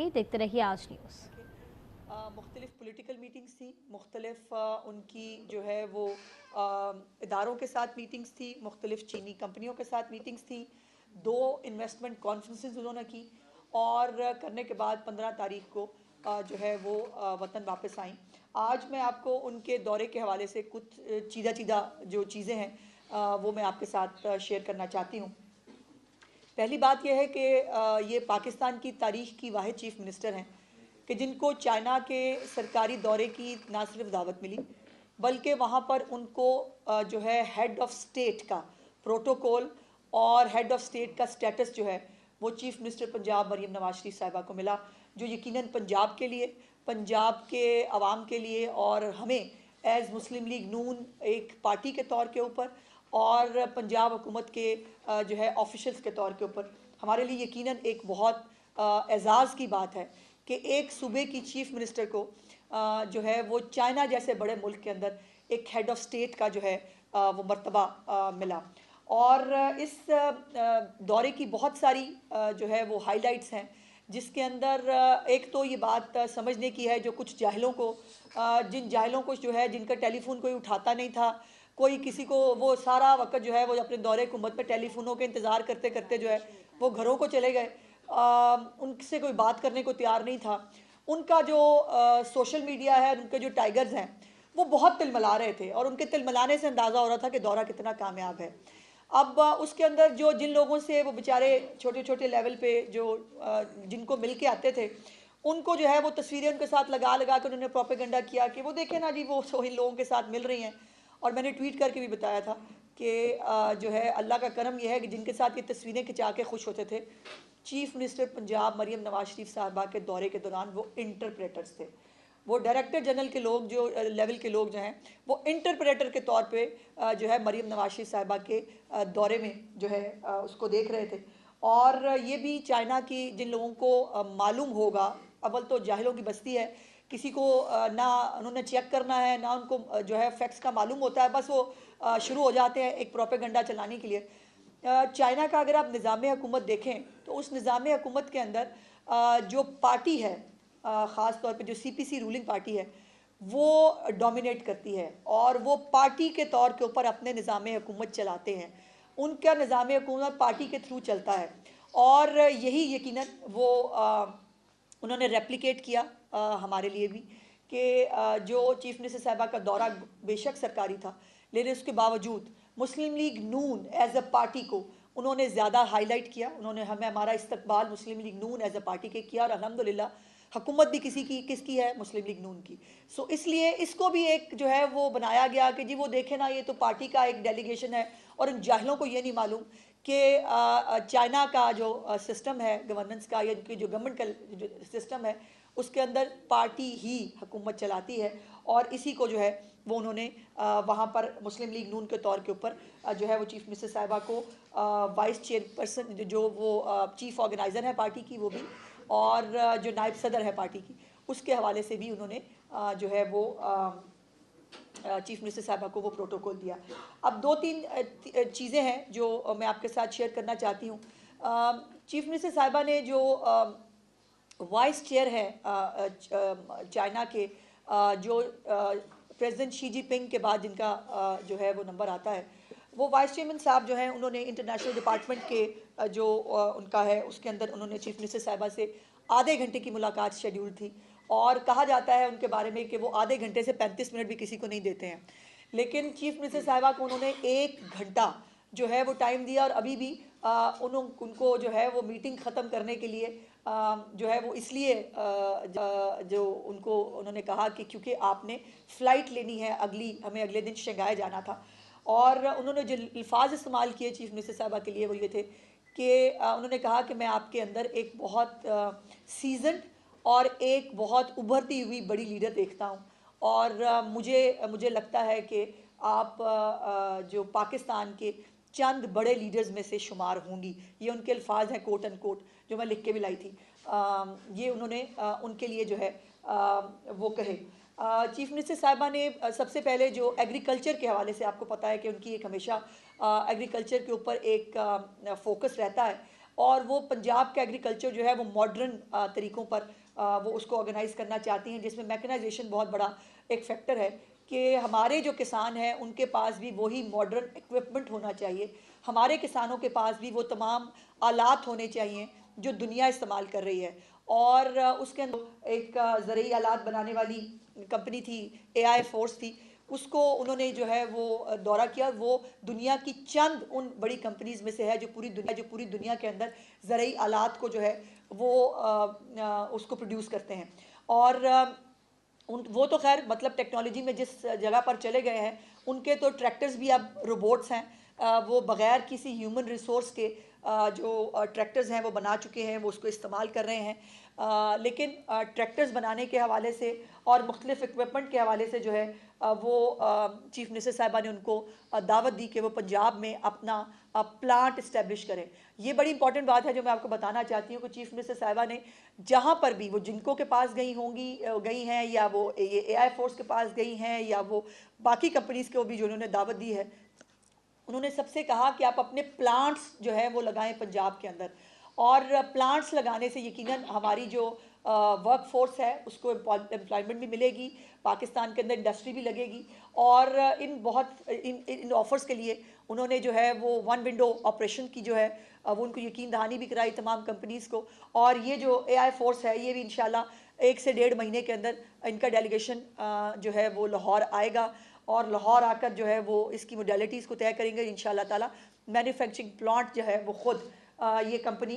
रहिए, देखते रहिए आज न्यूज़। मुख्तलिफ पॉलिटिकल मीटिंग्स थी, मुख्तलिफ उनकी जो है वो इदारों के साथ मीटिंग्स थी, मुख्तलिफ चीनी कंपनियों के साथ मीटिंग्स थी, 2 इन्वेस्टमेंट कॉन्फ्रेंसेस उन्होंने की और करने के बाद 15 तारीख को जो है वो वतन वापस आई। आज मैं आपको उनके दौरे के हवाले से कुछ चीदा जो चीज़ें हैं वो मैं आपके साथ शेयर करना चाहती हूँ। पहली बात यह है कि ये पाकिस्तान की तारीख़ की वाहिद चीफ़ मिनिस्टर हैं कि जिनको चाइना के सरकारी दौरे की ना सिर्फ दावत मिली बल्कि वहाँ पर उनको जो है हेड ऑफ़ स्टेट का प्रोटोकॉल और हेड ऑफ़ स्टेट का स्टेटस जो है वो चीफ़ मिनिस्टर पंजाब मरीम नवाज शरीफ साहिबा को मिला, जो यकीनन पंजाब के लिए, पंजाब के अवाम के लिए और हमें एज़ मुस्लिम लीग नून एक पार्टी के तौर के ऊपर और पंजाब हुकूमत के जो है ऑफिशल्स के तौर के ऊपर हमारे लिए यकीनन एक बहुत एजाज़ की बात है कि एक सूबे की चीफ़ मिनिस्टर को जो है वो चाइना जैसे बड़े मुल्क के अंदर एक हेड ऑफ़ स्टेट का जो है वो मर्तबा मिला। और इस दौरे की बहुत सारी जो है वो हाइलाइट्स हैं, जिसके अंदर एक तो ये बात समझने की है जो कुछ जाहिलों को जिन जाहिलों को जो है जिनका टेलीफोन कोई उठाता नहीं था, कोई किसी को वो सारा वक्त जो है वो अपने दौरे हुकूमत में टेलीफोनों के इंतज़ार करते करते जो है वो घरों को चले गए, उनसे कोई बात करने को तैयार नहीं था। उनका जो सोशल मीडिया है, उनके जो टाइगर्स हैं वो बहुत तिलमिला रहे थे और उनके तिलमिलाने से अंदाज़ा हो रहा था कि दौरा कितना कामयाब है। अब उसके अंदर जो जिन लोगों से वो बेचारे छोटे छोटे लेवल पे जो जिनको मिल के आते थे, उनको जो है वो तस्वीरें उनके साथ लगा लगा कर उन्होंने प्रोपेगेंडा किया कि वो देखें ना जी, वो इन लोगों के साथ मिल रही हैं। और मैंने ट्वीट करके भी बताया था कि जो है अल्लाह का करम यह है कि जिनके साथ ये तस्वीरें खिंचा के खुश होते थे, चीफ़ मिनिस्टर पंजाब मरीम नवाज शरीफ साहबा के दौरे के दौरान वो इंटरप्रेटर्स थे। वो डायरेक्टर जनरल के लोग जो लेवल के लोग जो हैं वो इंटरप्रेटर के तौर पे जो है मरीम नवाज शरीफ साहबा के दौरे में जो है उसको देख रहे थे। और ये भी चाइना की जिन लोगों को मालूम होगा, अव्वल तो जाहिलों की बस्ती है, किसी को ना उन्होंने चेक करना है ना उनको जो है फैक्ट्स का मालूम होता है, बस वो शुरू हो जाते हैं एक प्रोपेगेंडा चलाने के लिए। चाइना का अगर आप निज़ाम हुकूमत देखें तो उस निज़ाम हुकूमत के अंदर जो पार्टी है, ख़ास तौर पे जो सीपीसी रूलिंग पार्टी है, वो डोमिनेट करती है और वो पार्टी के तौर के ऊपर अपने निज़ाम हुकूमत चलाते हैं। उनका निज़ाम हुकूमत पार्टी के थ्रू चलता है और यही यकीनन वो उन्होंने रेप्लिकेट किया हमारे लिए भी कि जो चीफ़ मिनिस्टर साहिबा का दौरा बेशक सरकारी था, लेकिन उसके बावजूद Muslim League Noon as a party को उन्होंने ज़्यादा हाईलाइट किया। उन्होंने हमें हमारा इस्तकबाल Muslim League Noon as a party के किया और अल्हम्दुलिल्लाह हुकूमत भी किसकी है, मुस्लिम लीग नून की। सो इसलिए इसको भी एक जो है वो बनाया गया कि जी वो देखें ना, ये तो पार्टी का एक डेलीगेशन है और इन जाहिलों को ये नहीं मालूम कि चाइना का जो सिस्टम है गवर्नेंस का या इनकी जो गवर्नमेंट का जो सिस्टम है उसके अंदर पार्टी ही हुकूमत चलाती है। और इसी को जो है वो उन्होंने वहाँ पर मुस्लिम लीग नून के तौर के ऊपर जो है वो चीफ़ मिनिस्टर साहिबा को वाइस चेयरपर्सन जो वो चीफ़ ऑर्गेनाइज़र है पार्टी की वो भी, और जो नायब सदर है पार्टी की, उसके हवाले से भी उन्होंने जो है वो चीफ़ मिनिस्टर साहिबा को वो प्रोटोकॉल दिया। अब 2-3 चीज़ें हैं जो मैं आपके साथ शेयर करना चाहती हूँ। चीफ़ मिनिस्टर साहिबा ने जो वाइस चेयर है चाइना के, जो प्रेसिडेंट शी जिनपिंग के बाद जिनका जो है वो नंबर आता है, वो वाइस चेयरमैन साहब जो हैं उन्होंने इंटरनेशनल डिपार्टमेंट के जो उनका है उसके अंदर उन्होंने चीफ़ मिनिस्टर साहिबा से आधे घंटे की मुलाकात शेड्यूल थी और कहा जाता है उनके बारे में कि वो आधे घंटे से 35 मिनट भी किसी को नहीं देते हैं, लेकिन चीफ़ मिनिस्टर साहिबा को उन्होंने 1 घंटा जो है वो टाइम दिया और अभी भी उनको जो है वो मीटिंग ख़त्म करने के लिए जो है वो इसलिए जो उनको उन्होंने कहा कि क्योंकि आपने फ़्लाइट लेनी है, हमें अगले दिन शंघाई जाना था। और उन्होंने जो अल्फाज इस्तेमाल किए चीफ़ मिनिस्टर साहिबा के लिए वो ये थे कि उन्होंने कहा कि मैं आपके अंदर एक बहुत सीजन्ड और एक बहुत उभरती हुई बड़ी लीडर देखता हूँ और मुझे लगता है कि आप जो पाकिस्तान के चंद बड़े लीडर्स में से शुमार होंगी। ये उनके अल्फाज हैं कोट एंड कोट, जो मैं लिख के भी लाई थी। ये उन्होंने उनके लिए जो है वो कहे। चीफ़ मिनिस्टर साहिबा ने सबसे पहले जो एग्रीकल्चर के हवाले से, आपको पता है कि उनकी एक हमेशा एग्रीकल्चर के ऊपर एक फोकस रहता है। और वो पंजाब का एग्रीकल्चर जो है वो मॉडर्न तरीक़ों पर वो उसको ऑर्गेनाइज़ करना चाहती हैं, जिसमें मैकेनाइजेशन बहुत बड़ा एक फैक्टर है कि हमारे जो किसान हैं उनके पास भी वही मॉडर्न इक्विपमेंट होना चाहिए, हमारे किसानों के पास भी वो तमाम आलात होने चाहिए जो दुनिया इस्तेमाल कर रही है। और उसके अंदर एक ज़रूरी आलात बनाने वाली कंपनी थी, AI फोर्स थी, उसको उन्होंने जो है वो दौरा किया। वो दुनिया की चंद उन बड़ी कंपनीज़ में से है जो पूरी दुनिया के अंदर ज़रूरी आलात को जो है वो उसको प्रोड्यूस करते हैं। और वो तो खैर मतलब टेक्नोलॉजी में जिस जगह पर चले गए हैं, उनके तो ट्रैक्टर्स भी अब रोबोट्स हैं। वो बग़ैर किसी ह्यूमन रिसोर्स के जो ट्रैक्टर्स हैं वो बना चुके हैं, वो उसको इस्तेमाल कर रहे हैं। लेकिन ट्रैक्टर्स बनाने के हवाले से और मुख्तलिफ इक्विपमेंट के हवाले से जो है वो चीफ़ मिनिस्टर साहिबा ने उनको दावत दी कि वो पंजाब में अपना प्लांट इस्टेब्लिश करें। ये बड़ी इंपॉर्टेंट बात है जो मैं आपको बताना चाहती हूँ कि चीफ़ मिनिस्टर साहिबा ने जहाँ पर भी वो जिनको के पास गई हैं, या वो ये AI फोर्स के पास गई हैं, या वो बाकी कंपनीज़ को भी जो उन्होंने दावत दी है, उन्होंने सबसे कहा कि आप अपने प्लांट्स जो है वो लगाएं पंजाब के अंदर। और प्लांट्स लगाने से यकीनन हमारी जो वर्क फोर्स है उसको एम्प्लॉयमेंट भी मिलेगी, पाकिस्तान के अंदर इंडस्ट्री भी लगेगी। और इन ऑफ़र्स के लिए उन्होंने जो है वो वन विंडो ऑपरेशन की जो है वो उनको यकीन दहानी भी कराई तमाम कंपनीज़ को। और ये जो AI फोर्स है ये भी इंशाल्लाह 1 से 1.5 महीने के अंदर इनका डेलीगेशन जो है वो लाहौर आएगा, और लाहौर आकर जो है वो इसकी मोडेलिटीज़ को तय करेंगे। इंशाल्लाह ताला मैन्युफैक्चरिंग प्लांट जो है वो ख़ुद ये कंपनी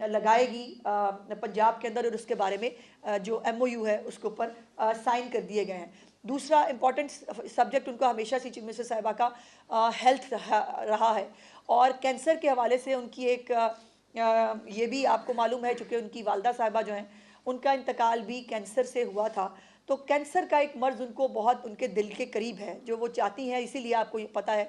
लगाएगी पंजाब के अंदर, और उसके बारे में जो MOU है उसके ऊपर साइन कर दिए गए हैं। दूसरा इम्पॉर्टेंट सब्जेक्ट उनको हमेशा से चीफ मिनिस्टर साहिबा का हेल्थ रहा है, और कैंसर के हवाले से उनकी एक ये भी आपको मालूम है चूँकि उनकी वालदा साहिबा जो हैं उनका इंतकाल भी कैंसर से हुआ था। तो कैंसर का एक मर्ज़ उनको बहुत उनके दिल के करीब है, जो वो चाहती हैं। इसीलिए आपको ये पता है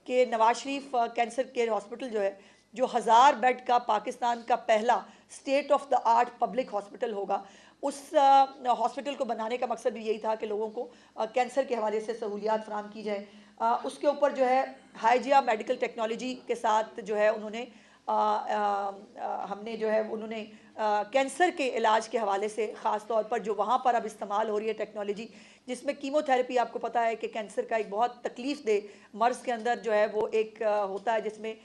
कि Nawaz Sharif cancer care hospital जो है, जो 1000 बेड का पाकिस्तान का पहला state of the art public hospital होगा, उस हॉस्पिटल को बनाने का मकसद भी यही था कि लोगों को कैंसर के हवाले से सहूलियात फ़राहम की जाए। उसके ऊपर जो है हाइजिया मेडिकल टेक्नोलॉजी के साथ जो है उन्होंने हमने जो है उन्होंने कैंसर के इलाज के हवाले से ख़ास तौर पर जो वहाँ पर अब इस्तेमाल हो रही है टेक्नोलॉजी, जिसमें कीमोथेरेपी, आपको पता है कि कैंसर का एक बहुत तकलीफ़ दे मर्ज़ के अंदर जो है वो एक होता है जिसमें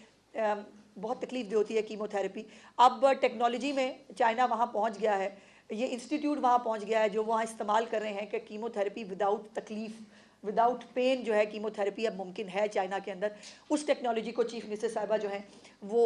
बहुत तकलीफ़ दे होती है कीमोथेरेपी। अब टेक्नोलॉजी में चाइना वहाँ पहुँच गया है, ये इंस्टीट्यूट वहाँ पहुँच गया है जो वहाँ इस्तेमाल कर रहे हैं कि कीमोथेरेपी विदाउट तकलीफ़, विदाउट पेन जो है कीमोथेरेपी अब मुमकिन है चाइना के अंदर। उस टेक्नोलॉजी को चीफ मिनिस्टर साहिबा जो हैं वो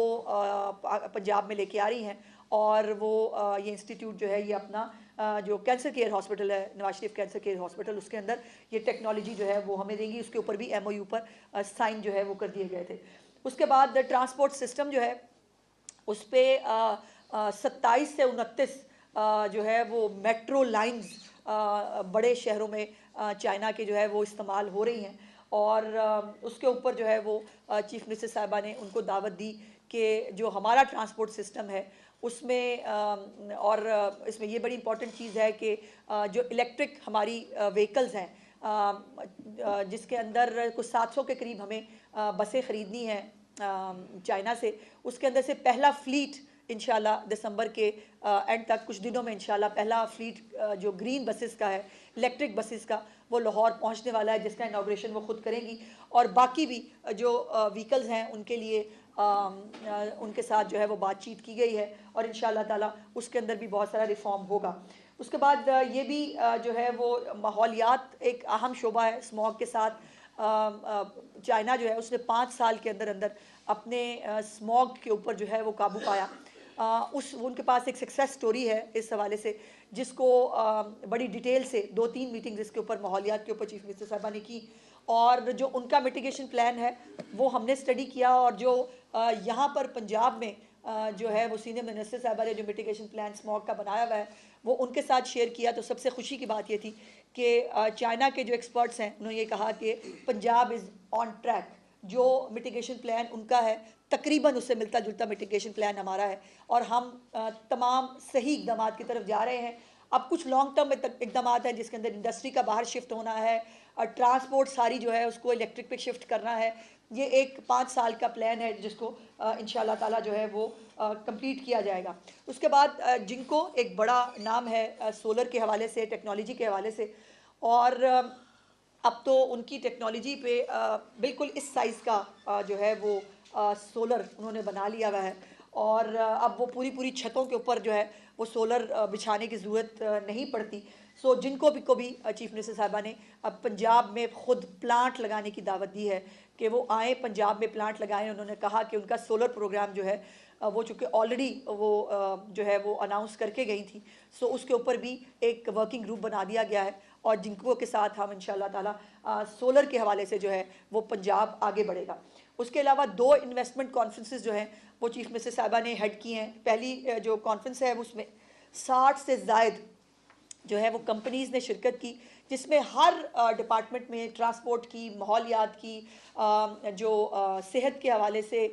पंजाब में लेके आ रही हैं, और वो ये इंस्टीट्यूट जो है ये अपना जो कैंसर केयर हॉस्पिटल है, Nawaz Sharif cancer care hospital, उसके अंदर ये टेक्नोलॉजी जो है वो हमें देंगी। उसके ऊपर भी MOU पर साइन जो है वो कर दिए गए थे। उसके बाद ट्रांसपोर्ट सिस्टम जो है उस पर 27 से 29 जो है वो मेट्रो लाइंस बड़े शहरों में चाइना के जो है वो इस्तेमाल हो रही हैं। और उसके ऊपर जो है वो चीफ मिनिस्टर साहिबा ने उनको दावत दी कि जो हमारा ट्रांसपोर्ट सिस्टम है उसमें और इसमें ये बड़ी इंपॉर्टेंट चीज़ है कि जो इलेक्ट्रिक हमारी व्हीकल्स हैं, जिसके अंदर कुछ 700 के करीब हमें बसें ख़रीदनी हैं चाइना से, उसके अंदर से पहला फ्लीट इंशाल्लाह दिसंबर के एंड तक, कुछ दिनों में इंशाल्लाह पहला फ्लीट जो ग्रीन बसेस का है, इलेक्ट्रिक बसेस का, वो लाहौर पहुंचने वाला है, जिसका इनाग्रेशन वो खुद करेंगी। और बाकी भी जो व्हीकल्स हैं उनके लिए उनके साथ जो है वो बातचीत की गई है, और इंशाल्लाह ताला उसके अंदर भी बहुत सारा रिफॉर्म होगा। उसके बाद ये भी जो है वो माहौलियात एक अहम शोबा है। स्मॉग के साथ चाइना जो है उसने 5 साल के अंदर अंदर अपने स्मॉग के ऊपर जो है वो काबू पाया। उनके पास एक सक्सेस स्टोरी है इस हवाले से, जिसको बड़ी डिटेल से 2-3 मीटिंग्स इसके ऊपर माहौलियात के ऊपर चीफ मिनिस्टर साहिबा ने की, और जो उनका मिटिगेशन प्लान है वो हमने स्टडी किया। और जो यहाँ पर पंजाब में जो है वो सीनियर मिनिस्टर साहिबा ने जो मिटिगेशन प्लान स्मॉग का बनाया हुआ है वो उनके साथ शेयर किया। तो सबसे खुशी की बात ये थी कि चाइना के जो एक्सपर्ट्स हैं उन्होंने ये कहा कि पंजाब इज़ ऑन ट्रैक। जो मिटिगेशन प्लान उनका है तकरीबन उससे मिलता जुलता मिटिगेशन प्लान हमारा है, और हम तमाम सही इक़दाम की तरफ जा रहे हैं। अब कुछ लॉन्ग टर्म इक़दाम हैं जिसके अंदर इंडस्ट्री का बाहर शिफ्ट होना है, ट्रांसपोर्ट सारी जो है उसको इलेक्ट्रिक पे शिफ्ट करना है, ये एक 5 साल का प्लान है जिसको इंशाल्लाह ताला जो है वो कंप्लीट किया जाएगा। उसके बाद जिनको एक बड़ा नाम है सोलर के हवाले से, टेक्नोलॉजी के हवाले से, और अब तो उनकी टेक्नोलॉजी पे बिल्कुल इस साइज़ का जो है वो सोलर उन्होंने बना लिया हुआ है, और अब वो पूरी छतों के ऊपर जो है वो सोलर बिछाने की ज़रूरत नहीं पड़ती। सो जिनको भी चीफ मिनिस्टर साहिबा ने अब पंजाब में ख़ुद प्लांट लगाने की दावत दी है कि वो आए पंजाब में प्लांट लगाएं। उन्होंने कहा कि उनका सोलर प्रोग्राम जो है वो चूँकि ऑलरेडी वो जो है वो अनाउंस करके गई थी, सो उसके ऊपर भी एक वर्किंग ग्रुप बना दिया गया है, और जिनको के साथ हम इंशाल्लाह ताला सोलर के हवाले से जो है वो पंजाब आगे बढ़ेगा। उसके अलावा 2 इन्वेस्टमेंट कॉन्फ्रेंसेस जो हैं वो चीफ मिनिस्टर साहिबा ने हेड की हैं। पहली जो कॉन्फ्रेंस है उसमें 60 से ज़ायद जो है वो कंपनीज़ ने शिरकत की, जिसमें हर डिपार्टमेंट में ट्रांसपोर्ट की, माहौलियात की, जो सेहत के हवाले से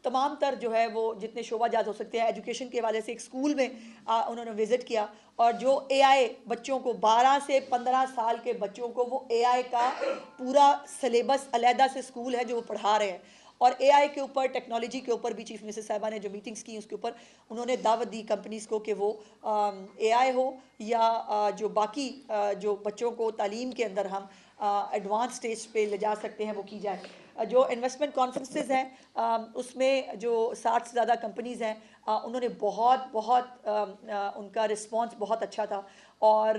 तमाम तर जो है वो जितने शोबाजात हो सकते हैं, एजुकेशन के हवाले से एक स्कूल में उन्होंने विज़िट किया, और जो एआई बच्चों को 12 से 15 साल के बच्चों को वो एआई का पूरा सिलेबस अलहदा से स्कूल है जो वो पढ़ा रहे हैं, और एआई के ऊपर, टेक्नोलॉजी के ऊपर भी चीफ मिनिस्टर साहिबा ने जो मीटिंग्स की उसके ऊपर उन्होंने दावत दी कंपनीज़ को कि वो एआई हो या जो बाकी जो बच्चों को तालीम के अंदर हम एडवांस स्टेज पे ले जा सकते हैं वो की जाए। जो इन्वेस्टमेंट कॉन्फ्रेंसेस हैं उसमें जो 60 से ज़्यादा कंपनीज़ हैं उन्होंने बहुत उनका रिस्पांस बहुत अच्छा था, और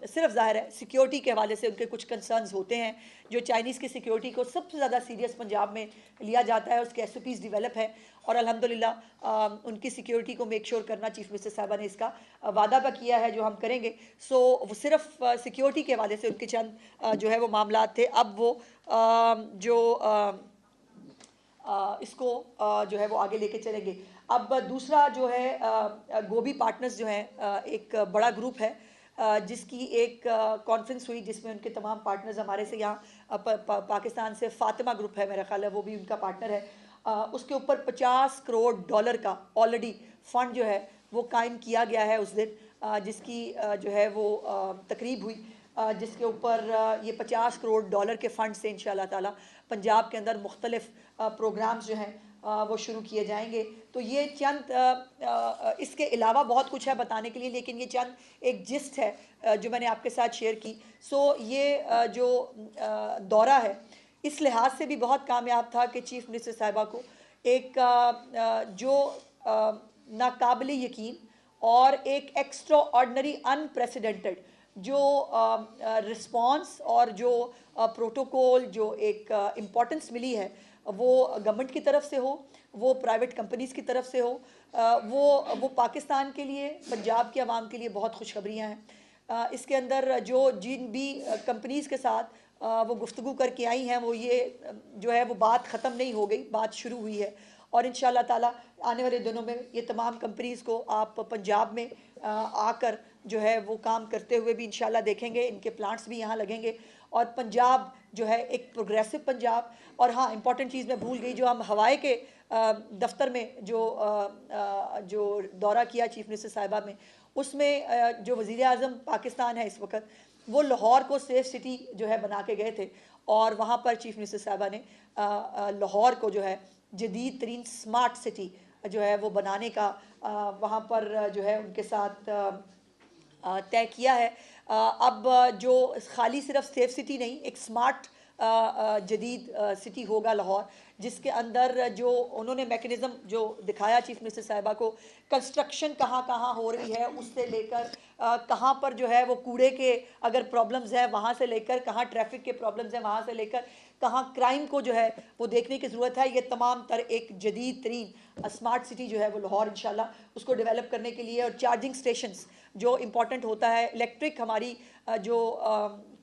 सिर्फ ज़ाहिर है सिक्योरिटी के हवाले से उनके कुछ कंसर्न्स होते हैं। जो चाइनीज़ की सिक्योरिटी को सबसे ज़्यादा सीरियस पंजाब में लिया जाता है, उसके SOPs डेवलप है, और अल्हम्दुलिल्लाह उनकी सिक्योरिटी को मेक श्योर करना चीफ मिनिस्टर साहिबा ने इसका वादा भी किया है जो हम करेंगे। सो वो सिर्फ सिक्योरिटी के हवाले से उनके चंद जो है वो मामलात थे। अब वो जो इसको जो है वो आगे लेके चलेंगे। अब दूसरा जो है गोभी पार्टनर्स जो हैं एक बड़ा ग्रुप है जिसकी एक कॉन्फ्रेंस हुई जिसमें उनके तमाम पार्टनर्स हमारे से यहाँ पाकिस्तान से फातिमा ग्रुप है, मेरा ख्याल है वो भी उनका पार्टनर है। उसके ऊपर $50 करोड़ का ऑलरेडी फ़ंड जो है वो कायम किया गया है उस दिन, जिसकी जो है वो तकरीब हुई, जिसके ऊपर ये $50 करोड़ के फ़ंड से इंशाल्लाह ताला पंजाब के अंदर मुख्तलिफ प्रोग्राम्स जो हैं वो शुरू किए जाएंगे। तो ये चंद इसके अलावा बहुत कुछ है बताने के लिए, लेकिन ये चंद एक जिस्ट है जो मैंने आपके साथ शेयर की। सो ये जो दौरा है इस लिहाज से भी बहुत कामयाब था कि चीफ मिनिस्टर साहिबा को एक जो नाकाबिल यकीन और एक एक्स्ट्रा ऑर्डनरी अनप्रेसिडेंटेड जो रिस्पांस और जो प्रोटोकॉल जो एक इम्पोर्टेंस मिली है, वो गवर्नमेंट की तरफ से हो, वो प्राइवेट कंपनीज़ की तरफ से हो, वो पाकिस्तान के लिए, पंजाब की आवाम के लिए बहुत खुशखबरियाँ हैं। इसके अंदर जो जिन भी कंपनीज़ के साथ वो गुफ्तगू करके आई हैं, वो ये जो है वो बात ख़त्म नहीं हो गई, बात शुरू हुई है, और इंशाल्लाह ताला आने वाले दिनों में ये तमाम कंपनीज़ को आप पंजाब में आकर जो है वो काम करते हुए भी इंशाल्लाह देखेंगे। इनके प्लांट्स भी यहाँ लगेंगे, और पंजाब जो है एक प्रोग्रेसिव पंजाब। और हाँ, इंपॉर्टेंट चीज़ मैं भूल गई, जो हम हवाई के दफ्तर में जो दौरा किया चीफ मिनिस्टर साहिबा में, उसमें जो वज़ीर आज़म पाकिस्तान है इस वक्त, वो लाहौर को सेफ सिटी जो है बना के गए थे, और वहाँ पर चीफ मिनिस्टर साहिबा ने लाहौर को जो है जदीद तरीन स्मार्ट सिटी जो है वो बनाने का वहाँ पर जो है उनके साथ तय किया है। अब जो खाली सिर्फ सेफ सिटी नहीं, एक स्मार्ट जदीद सिटी होगा लाहौर, जिसके अंदर जो उन्होंने मैकेनिज़्म जो दिखाया चीफ मिनिस्टर साहिबा को, कंस्ट्रक्शन कहाँ कहाँ हो रही है उससे लेकर कहाँ पर जो है वो कूड़े के अगर प्रॉब्लम्स हैं वहाँ से लेकर कहाँ ट्रैफिक के प्रॉब्लम्स हैं वहाँ से लेकर कहाँ क्राइम को जो है वो देखने की ज़रूरत है, ये तमाम तर एक जदीद तरीन स्मार्ट सिटी जो है वो लाहौर इंशाल्लाह उसको डेवलप करने के लिए। और चार्जिंग स्टेशंस जो इम्पॉर्टेंट होता है, इलेक्ट्रिक हमारी जो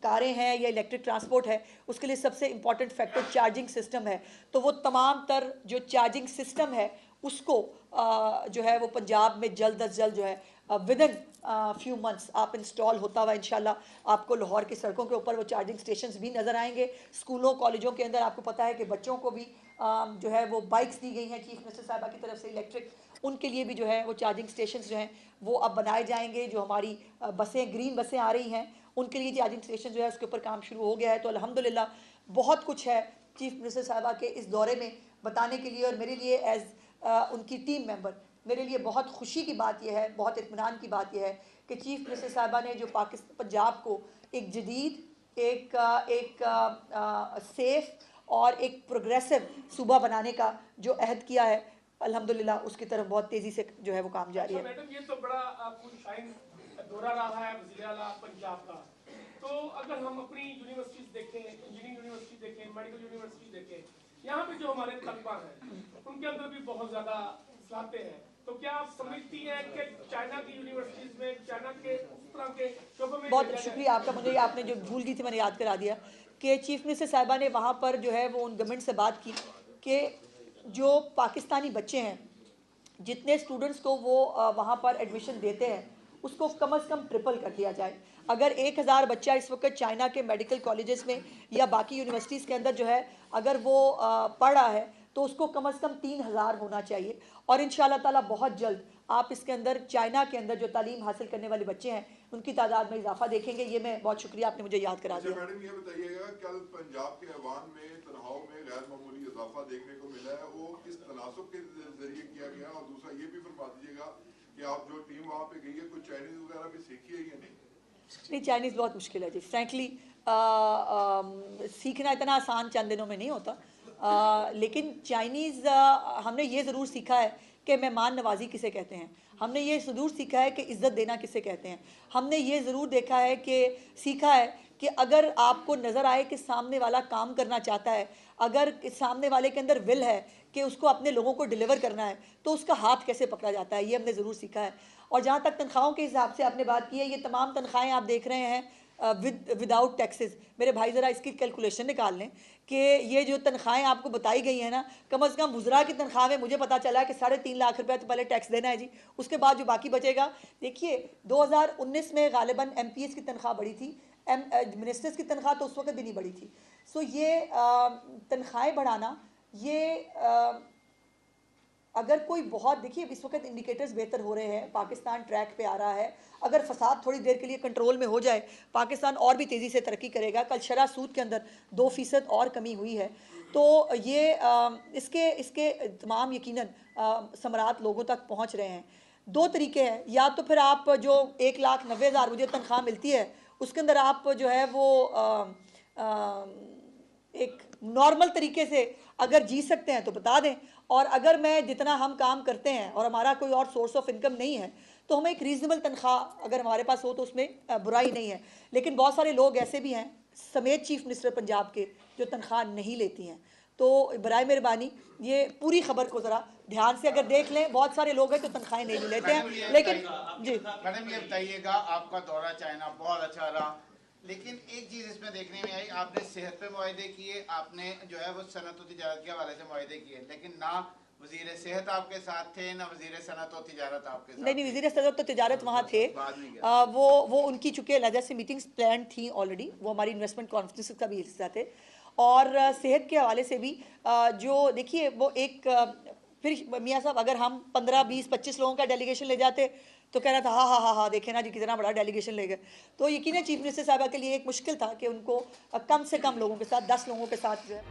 कारें हैं या इलेक्ट्रिक ट्रांसपोर्ट है, उसके लिए सबसे इम्पॉर्टेंट फैक्टर चार्जिंग सिस्टम है। तो वो तमाम तर जो चार्जिंग सिस्टम है उसको जो है वो पंजाब में जल्द अज जल्द जो है विदिन फ्यू मंथ्स आप इंस्टॉल होता हुआ इंशाल्लाह आपको लाहौर की सड़कों के ऊपर वो चार्जिंग स्टेशंस भी नज़र आएंगे। स्कूलों कॉलेजों के अंदर आपको पता है कि बच्चों को भी जो है वो बाइक्स दी गई हैं चीफ मिनिस्टर साहिबा की तरफ से इलेक्ट्रिक, उनके लिए भी जो है वो चार्जिंग स्टेशंस जो हैं वो अब बनाए जाएंगे। जो हमारी बसें, ग्रीन बसें आ रही हैं, उनके लिए चार्जिंग स्टेशन जो है उसके ऊपर काम शुरू हो गया है। तो अल्हम्दुलिल्लाह बहुत कुछ है चीफ मिनिस्टर साहबा के इस दौरे में बताने के लिए, और मेरे लिए एज उनकी टीम मेंबर मेरे लिए बहुत खुशी की बात यह है, बहुत इत्मीनान की बात यह है कि चीफ मिनिस्टर साहबा ने जो पाकिस्तान पंजाब को एक जदीद, एक सेफ़ और एक प्रोग्रेसिव सूबा बनाने का जो अहद किया है, अल्हम्दुलिल्लाह उसकी तरफ बहुत तेज़ी से जो है वो काम जारी है। मैडम, ये तो बड़ा शाइन दौरा रहा है वज़ीर आला पंजाब का। तो अगर हम अपनी यूनिवर्सिटीज़ देखें, इंजीनियरिंग यूनिवर्सिटी देखें, मेडिकल यूनिवर्सिटी देखें, यहाँ पे जो हमारे तलबा हैं उनके अंदर भी बहुत ज़्यादा सलाहते हैं। तो क्या आप समझती हैं कि चाइना की यूनिवर्सिटीज़ में, चाइना के उस तरह के शोबों में? बहुत शुक्रिया आपका, मुझे आपने जो भूल गई थी मैंने याद करा दिया कि चीफ मिनिस्टर साहिबा ने वहाँ पर जो है वो उन गवर्नमेंट से बात की कि जो पाकिस्तानी बच्चे हैं, जितने स्टूडेंट्स को वो वहाँ पर एडमिशन देते हैं उसको कम से कम ट्रिपल कर दिया जाए। अगर 1000 बच्चा इस वक्त चाइना के मेडिकल कॉलेजेस में या बाकी यूनिवर्सिटीज़ के अंदर जो है अगर वो पढ़ रहा है तो उसको कम से कम 3000 होना चाहिए। और इंशाअल्लाह ताला बहुत जल्द आप इसके अंदर चाइना के अंदर जो तालीम हासिल करने वाले बच्चे हैं उनकी तादाद में इजाफा देखेंगे। ये मैं बहुत शुक्रिया, आपने मुझे याद करा दिया। मैडम, ये बताइएगा, कल पंजाब के अवान में तनख्वाहों में गैर मामूली इजाफा देखने को मिला है, वो किस तनासब के जरिए किया गया? और दूसरा ये भी फरमा दीजिएगा कि आप जो टीम वहाँ पे गई है कुछ चाइनीज वगैरह भी सीखी है या नहीं? नहीं, चाइनीज़ बहुत मुश्किल है जी, फ्रैंकली सीखना इतना आसान चंद दिनों में नहीं होता। लेकिन चाइनीज़ हमने ये ज़रूर सीखा है कि मेहमान नवाजी किसे कहते हैं, हमने ये ज़रूर सीखा है कि इज़्ज़त देना किसे कहते हैं, हमने ये ज़रूर देखा है कि सीखा है कि अगर आपको नज़र आए कि सामने वाला काम करना चाहता है, अगर सामने वाले के अंदर विल है कि उसको अपने लोगों को डिलीवर करना है, तो उसका हाथ कैसे पकड़ा जाता है, ये हमने ज़रूर सीखा है। और जहाँ तक तनख्वाहों के हिसाब से आपने बात की है, ये तमाम तनख्वाहें आप देख रहे हैं विदाउट टैक्सेस। मेरे भाई ज़रा इसकी कैलकुलेशन निकाल लें कि ये जो तनख्वाहें आपको बताई गई हैं ना, कम से कम वुज़रा की तनख्वाह में मुझे पता चला है कि 3.5 लाख रुपया तो पहले टैक्स देना है जी, उसके बाद जो बाकी बचेगा। देखिए 2019 में गालिबन MPs की तनख्वाह बढ़ी थी, मिनिस्टर्स की तनख्वाह तो उस वक्त भी नहीं बढ़ी थी। सो ये तनख्वाहें बढ़ाना, ये अगर कोई बहुत, देखिए इस वक्त इंडिकेटर्स बेहतर हो रहे हैं, पाकिस्तान ट्रैक पे आ रहा है। अगर फसाद थोड़ी देर के लिए कंट्रोल में हो जाए, पाकिस्तान और भी तेज़ी से तरक्की करेगा। कल शरह सूद के अंदर 2% और कमी हुई है, तो ये इसके तमाम यकीनन समरात लोगों तक पहुंच रहे हैं। दो तरीके हैं, या तो फिर आप जो 1,90,000 मुझे तनख्वाह मिलती है उसके अंदर आप जो है वो एक नॉर्मल तरीके से अगर जी सकते हैं तो बता दें, और अगर मैं जितना हम काम करते हैं और हमारा कोई और सोर्स ऑफ इनकम नहीं है तो हमें एक रीज़नेबल तनख्वाह अगर हमारे पास हो तो उसमें बुराई नहीं है। लेकिन बहुत सारे लोग ऐसे भी हैं समेत चीफ मिनिस्टर पंजाब के जो तनख्वाह नहीं लेती हैं, तो बराए मेहरबानी ये पूरी खबर को ज़रा ध्यान से अगर देख लें। बहुत सारे लोग हैं जो तनख्वाहें नहीं लेते हैं। लेकिन जी मैडम, ये बताइएगा, आपका दौरा चाइना बहुत अच्छा रहा, लेकिन एक चीज़ इसमें देखने में आई, आपने सेहत पे मुआहदे किए, आपने जो है वो सनत और तिजारत के हवाले से मुआहदे किए, लेकिन ना वज़ीर सेहत आपके साथ थे ना वज़ीर सनत और तिजारत आपके साथ। नहीं, वज़ीर सनत तो तिजारत वहाँ थे, वो उनकी चूँकि अलहदा से मीटिंग्स प्लान थी ऑलरेडी, वो हमारी इन्वेस्टमेंट कॉन्फ्रेंस का भी हिस्सा थे। और सेहत के हवाले से भी जो देखिए वो एक फिर मियाँ साहब, अगर हम 15, 20, 25 लोगों का डेलीगेशन ले जाते तो कह रहा था हाँ देखें ना जी कितना बड़ा डेलीगेशन ले गए। तो यकीन चीफ मिनिस्टर साहबा के लिए एक मुश्किल था कि उनको कम से कम लोगों के साथ 10 लोगों के साथ जो है